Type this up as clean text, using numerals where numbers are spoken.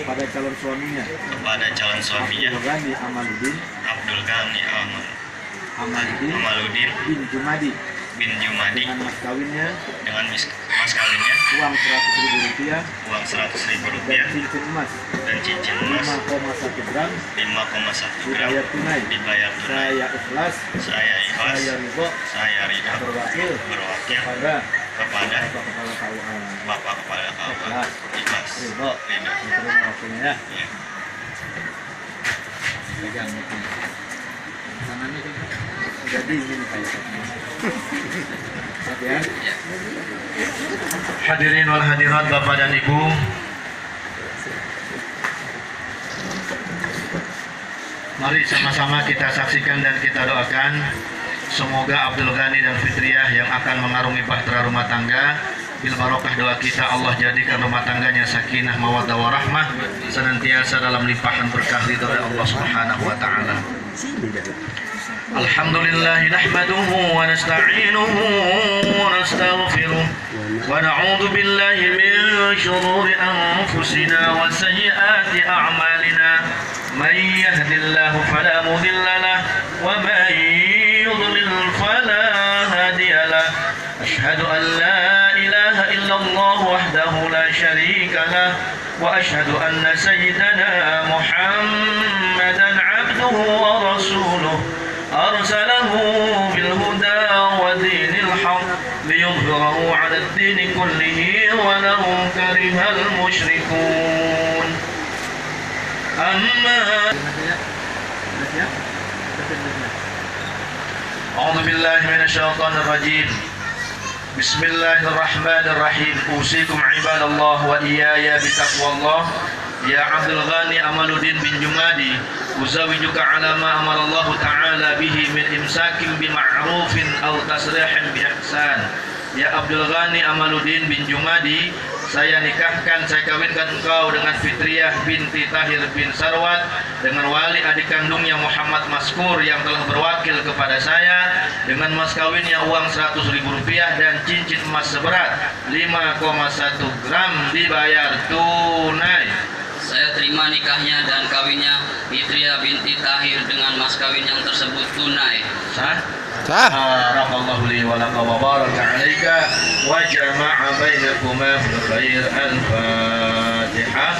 kepada calon suaminya Abdul Ghani Amaluddin bin Jumadi dengan mas kawinnya uang Rp100.000 dan cincin emas 5,1 gram dibayar tunai. Saya ikhlas saya ridho berwakil kepada Bapak Kepala KUA ikhlas ridho terima wakilnya ya. Pegang tangannya jadi ini kayak ya. Hadirin wal hadirat Bapak dan Ibu, mari sama-sama kita saksikan dan kita doakan semoga Abdul Ghani dan Fitriah yang akan mengarungi bahtera rumah tangga, bil barokah doa kita Allah jadikan rumah tangganya sakinah mawaddah warahmah, senantiasa dalam limpahan berkah ridha dari Allah Subhanahu wa taala. Alhamdulillah nahmaduhu wa nasta'inuhu wa nastaghfiruh wa na'udzu billahi min shururi anfusina wa sayyiati a'malina. Man yahdihillahu fala mudilla lahu wa man yudlil fala hadiya lahu. Ashhadu an la ilaha illallah wahdahu la syarika lahu wa ashhadu anna sayyidana Muhammadan 'abduhu wa rasuluh أرسله بالهدى ودين الحق ليظهره على الدين كله ولو كره المشركون أما أعوذ بالله من الشيطان الرجيم بسم الله الرحمن الرحيم أوصيكم عباد الله وإياي بتقوى الله يا عبد الغني Amaluddin bin Jumadi uzawijuka ala ma amarallahu ta'ala bihi min imsakin bima'rufin aw tasrihin bi ihsan. Ya Abdul Ghani Amaluddin bin Jumadi, saya kawinkan engkau dengan Fitriah binti Tahir bin Sarwat dengan wali adik kandungnya Muhammad Maskur yang telah berwakil kepada saya dengan mas kawinnya uang Rp100.000 dan cincin emas seberat 5,1 gram dibayar tunai. Saya terima nikahnya dan kawinnya Fitriah binti Tahir dengan mas kawin yang tersebut tunai. Sah? Barakallahu li wa laka wa baraka alaika wa jama'a bainakuma fil khair. Al-Fatihah.